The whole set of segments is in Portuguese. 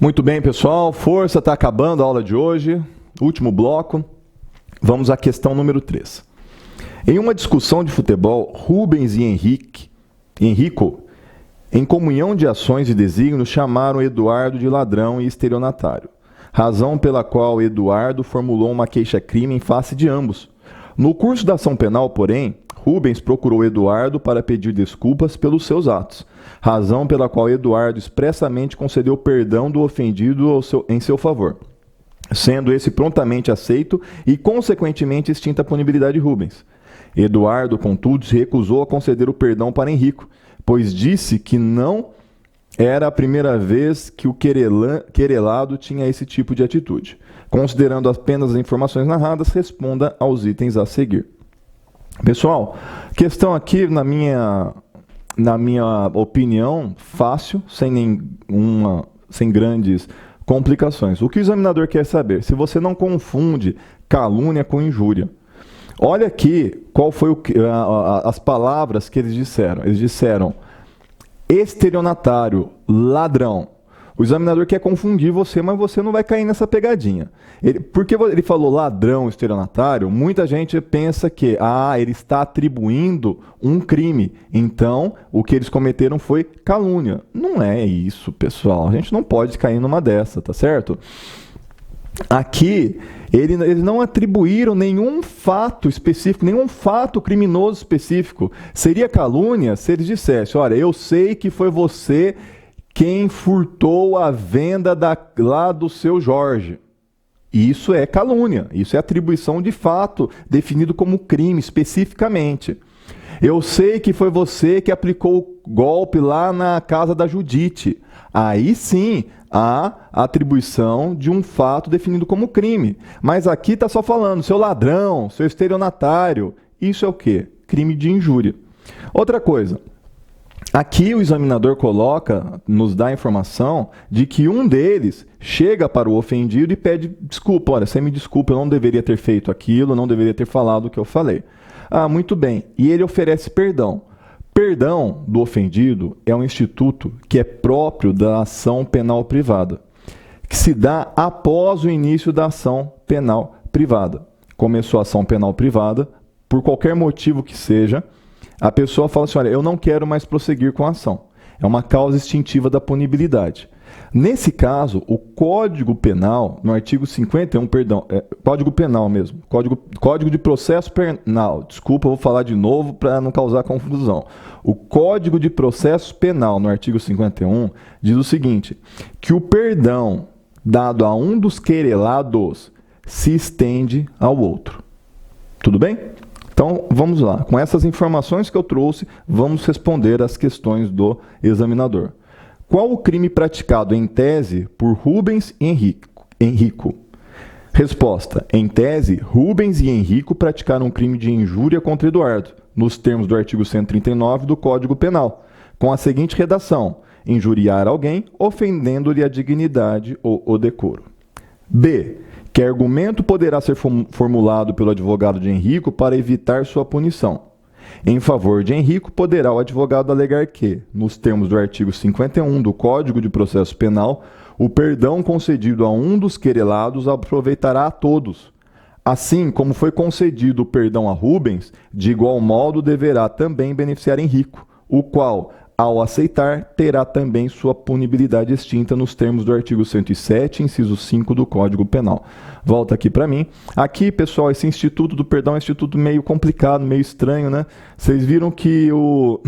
Muito bem, pessoal. Força, está acabando a aula de hoje. Último bloco. Vamos à questão número 3. Em uma discussão de futebol, Rubens e Henrico, em comunhão de ações e desígnios, chamaram Eduardo de ladrão e estelionatário, razão pela qual Eduardo formulou uma queixa-crime em face de ambos. No curso da ação penal, porém, Rubens procurou Eduardo para pedir desculpas pelos seus atos, razão pela qual Eduardo expressamente concedeu perdão do ofendido em seu favor, sendo esse prontamente aceito e, consequentemente, extinta a punibilidade de Rubens. Eduardo, contudo, se recusou a conceder o perdão para Henrico, pois disse que não era a primeira vez que o querelado tinha esse tipo de atitude. Considerando apenas as informações narradas, responda aos itens a seguir. Pessoal, questão aqui, na minha opinião, fácil, sem grandes complicações. O que o examinador quer saber? Se você não confunde calúnia com injúria. Olha aqui qual foi as palavras que eles disseram. Eles disseram estelionatário, ladrão. O examinador quer confundir você, mas você não vai cair nessa pegadinha. Porque ele falou ladrão, estelionatário, muita gente pensa que ele está atribuindo um crime. Então, o que eles cometeram foi calúnia. Não é isso, pessoal. A gente não pode cair numa dessa, tá certo? Aqui, eles não atribuíram nenhum fato específico, nenhum fato criminoso específico. Seria calúnia se eles dissessem, olha, eu sei que foi você quem furtou a venda lá do seu Jorge. Isso é calúnia, isso é atribuição de fato, definido como crime especificamente. Eu sei que foi você que aplicou o golpe lá na casa da Judite. Aí sim, há atribuição de um fato definido como crime. Mas aqui está só falando, seu ladrão, seu estelionatário. Isso é o quê? Crime de injúria. Outra coisa. Aqui o examinador nos dá a informação de que um deles chega para o ofendido e pede desculpa. Olha, você me desculpa, eu não deveria ter feito aquilo, não deveria ter falado o que eu falei. Muito bem. E ele oferece perdão. Perdão do ofendido é um instituto que é próprio da ação penal privada, que se dá após o início da ação penal privada. Começou a ação penal privada, por qualquer motivo que seja, a pessoa fala assim, olha, eu não quero mais prosseguir com a ação. É uma causa extintiva da punibilidade. Nesse caso, o Código Penal, no artigo 51, Código Penal mesmo, Código de Processo Penal, desculpa, eu vou falar de novo para não causar confusão. O Código de Processo Penal, no artigo 51, diz o seguinte, que o perdão dado a um dos querelados se estende ao outro. Tudo bem? Então, vamos lá. Com essas informações que eu trouxe, vamos responder as questões do examinador. Qual o crime praticado em tese por Rubens e Henrico? Resposta. Em tese, Rubens e Henrico praticaram um crime de injúria contra Eduardo, nos termos do artigo 139 do Código Penal, com a seguinte redação: injuriar alguém, ofendendo-lhe a dignidade ou o decoro. B. Que argumento poderá ser formulado pelo advogado de Henrico para evitar sua punição? Em favor de Henrico, poderá o advogado alegar que, nos termos do artigo 51 do Código de Processo Penal, o perdão concedido a um dos querelados aproveitará a todos. Assim como foi concedido o perdão a Rubens, de igual modo deverá também beneficiar Henrico, o qual, ao aceitar, terá também sua punibilidade extinta nos termos do artigo 107, inciso 5 do Código Penal. Volta aqui para mim. Aqui, pessoal, esse instituto do perdão é um instituto meio complicado, meio estranho, né? Vocês viram que o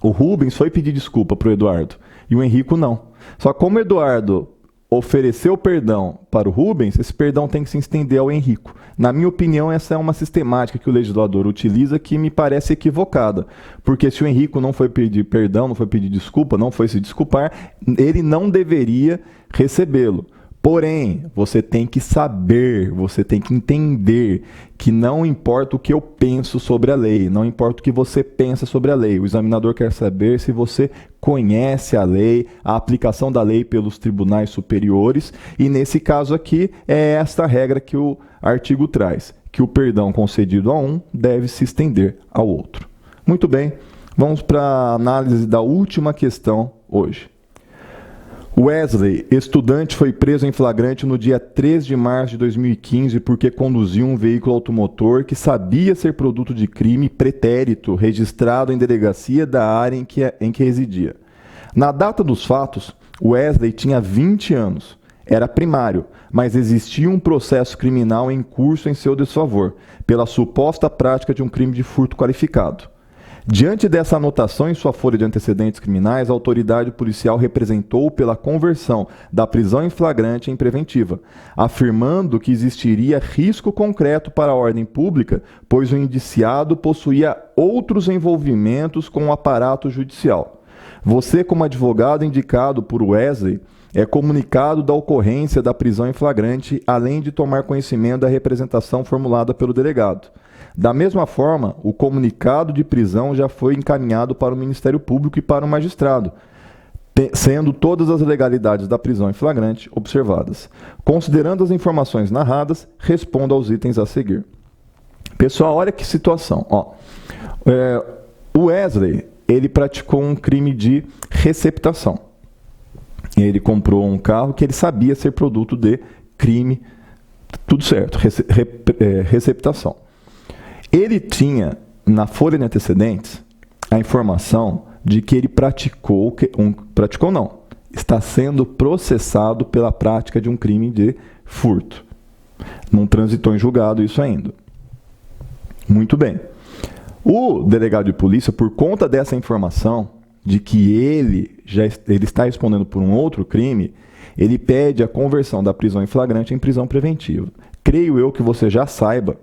Rubens foi pedir desculpa para o Eduardo e o Henrico não. Só que como o Eduardo ofereceu perdão para o Rubens, esse perdão tem que se estender ao Henrico. Na minha opinião, essa é uma sistemática que o legislador utiliza que me parece equivocada. Porque se o Henrico não foi pedir perdão, não foi pedir desculpa, não foi se desculpar, ele não deveria recebê-lo. Porém, você tem que saber, você tem que entender que não importa o que eu penso sobre a lei, não importa o que você pensa sobre a lei. O examinador quer saber se você conhece a lei, a aplicação da lei pelos tribunais superiores, e nesse caso aqui é esta regra que o artigo traz, que o perdão concedido a um deve se estender ao outro. Muito bem, vamos para a análise da última questão hoje. Wesley, estudante, foi preso em flagrante no dia 3 de março de 2015 porque conduziu um veículo automotor que sabia ser produto de crime pretérito registrado em delegacia da área em que residia. Na data dos fatos, Wesley tinha 20 anos, era primário, mas existia um processo criminal em curso em seu desfavor, pela suposta prática de um crime de furto qualificado. Diante dessa anotação em sua folha de antecedentes criminais, a autoridade policial representou pela conversão da prisão em flagrante em preventiva, afirmando que existiria risco concreto para a ordem pública, pois o indiciado possuía outros envolvimentos com o aparato judicial. Você, como advogado indicado por Wesley, é comunicado da ocorrência da prisão em flagrante, além de tomar conhecimento da representação formulada pelo delegado. Da mesma forma, o comunicado de prisão já foi encaminhado para o Ministério Público e para o magistrado, sendo todas as legalidades da prisão em flagrante observadas. Considerando as informações narradas, responda aos itens a seguir. Pessoal, olha que situação. O Wesley, ele praticou um crime de receptação. Ele comprou um carro que ele sabia ser produto de crime, tudo certo, receptação. Ele tinha, na folha de antecedentes, a informação de que ele está sendo processado pela prática de um crime de furto. Não transitou em julgado isso ainda. Muito bem. O delegado de polícia, por conta dessa informação, de que ele está respondendo por um outro crime, ele pede a conversão da prisão em flagrante em prisão preventiva. Creio eu que você já saiba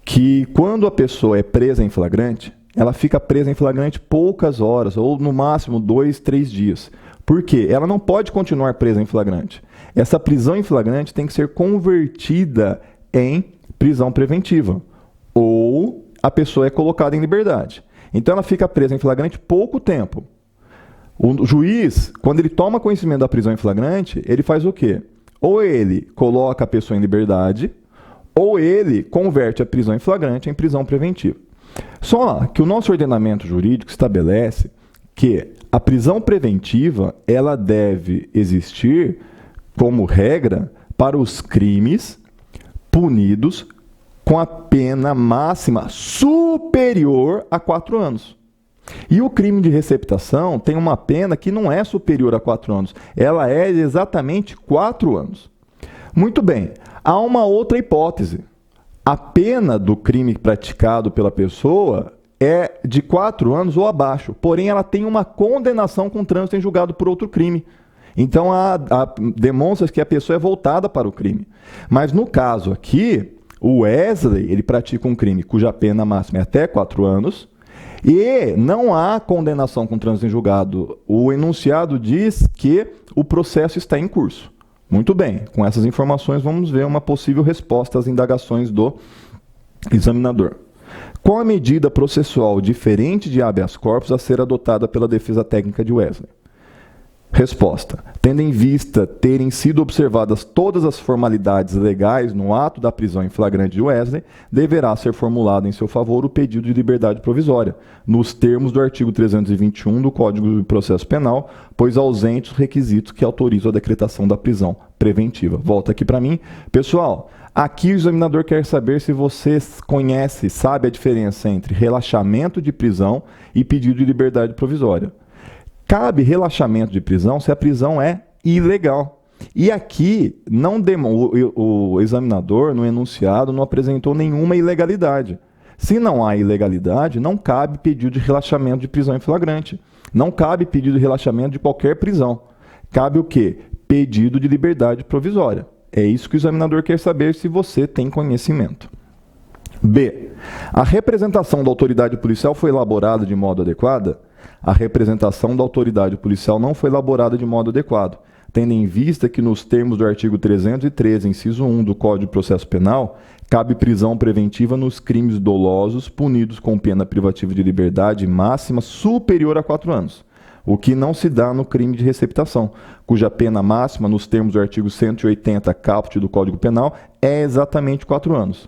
que quando a pessoa é presa em flagrante, ela fica presa em flagrante poucas horas, ou no máximo 2, 3 dias. Por quê? Ela não pode continuar presa em flagrante. Essa prisão em flagrante tem que ser convertida em prisão preventiva, ou a pessoa é colocada em liberdade. Então ela fica presa em flagrante pouco tempo. O juiz, quando ele toma conhecimento da prisão em flagrante, ele faz o quê? Ou ele coloca a pessoa em liberdade, ou ele converte a prisão em flagrante em prisão preventiva. Só que o nosso ordenamento jurídico estabelece que a prisão preventiva ela deve existir como regra para os crimes punidos com a pena máxima superior a 4 anos. E o crime de receptação tem uma pena que não é superior a 4 anos. Ela é exatamente 4 anos. Muito bem. Há uma outra hipótese. A pena do crime praticado pela pessoa é de 4 anos ou abaixo. Porém, ela tem uma condenação com trânsito em julgado por outro crime. Então, demonstra que a pessoa é voltada para o crime. Mas no caso aqui, o Wesley, ele pratica um crime cuja pena máxima é até 4 anos e não há condenação com trânsito em julgado. O enunciado diz que o processo está em curso. Muito bem, com essas informações vamos ver uma possível resposta às indagações do examinador. Qual a medida processual diferente de habeas corpus a ser adotada pela defesa técnica de Wesley? Resposta. Tendo em vista terem sido observadas todas as formalidades legais no ato da prisão em flagrante de Wesley, deverá ser formulado em seu favor o pedido de liberdade provisória, nos termos do artigo 321 do Código de Processo Penal, pois ausentes os requisitos que autorizam a decretação da prisão preventiva. Volta aqui para mim. Pessoal, aqui o examinador quer saber se você conhece, sabe a diferença entre relaxamento de prisão e pedido de liberdade provisória. Cabe relaxamento de prisão se a prisão é ilegal. E aqui o examinador, no enunciado, não apresentou nenhuma ilegalidade. Se não há ilegalidade, não cabe pedido de relaxamento de prisão em flagrante. Não cabe pedido de relaxamento de qualquer prisão. Cabe o quê? Pedido de liberdade provisória. É isso que o examinador quer saber se você tem conhecimento. B. A representação da autoridade policial foi elaborada de modo adequado? A representação da autoridade policial não foi elaborada de modo adequado, tendo em vista que nos termos do artigo 313, inciso 1 do Código de Processo Penal, cabe prisão preventiva nos crimes dolosos punidos com pena privativa de liberdade máxima superior a 4 anos, o que não se dá no crime de receptação, cuja pena máxima, nos termos do artigo 180 caput do Código Penal, é exatamente 4 anos.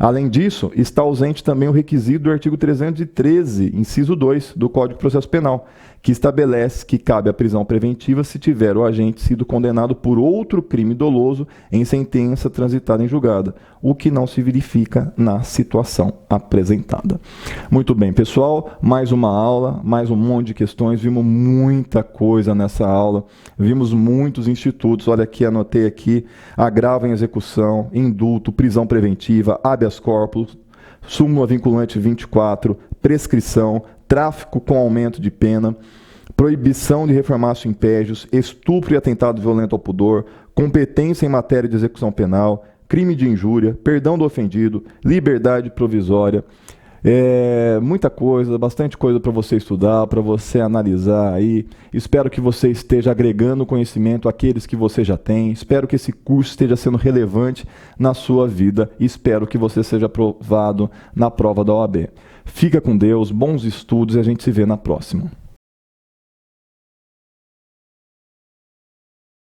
Além disso, está ausente também o requisito do artigo 313, inciso 2, do Código de Processo Penal, que estabelece que cabe a prisão preventiva se tiver o agente sido condenado por outro crime doloso em sentença transitada em julgada, o que não se verifica na situação apresentada. Muito bem, pessoal, mais uma aula, mais um monte de questões, vimos muita coisa nessa aula, vimos muitos institutos, olha aqui, anotei aqui, agravo em execução, indulto, prisão preventiva, habeas corpus, súmula vinculante 24, prescrição, tráfico com aumento de pena, proibição de reformácio impégios, estupro e atentado violento ao pudor, competência em matéria de execução penal, crime de injúria, perdão do ofendido, liberdade provisória, muita coisa, bastante coisa para você estudar, para você analisar aí. Espero que você esteja agregando conhecimento àqueles que você já tem. Espero que esse curso esteja sendo relevante na sua vida. Espero que você seja aprovado na prova da OAB. Fica com Deus, bons estudos e a gente se vê na próxima.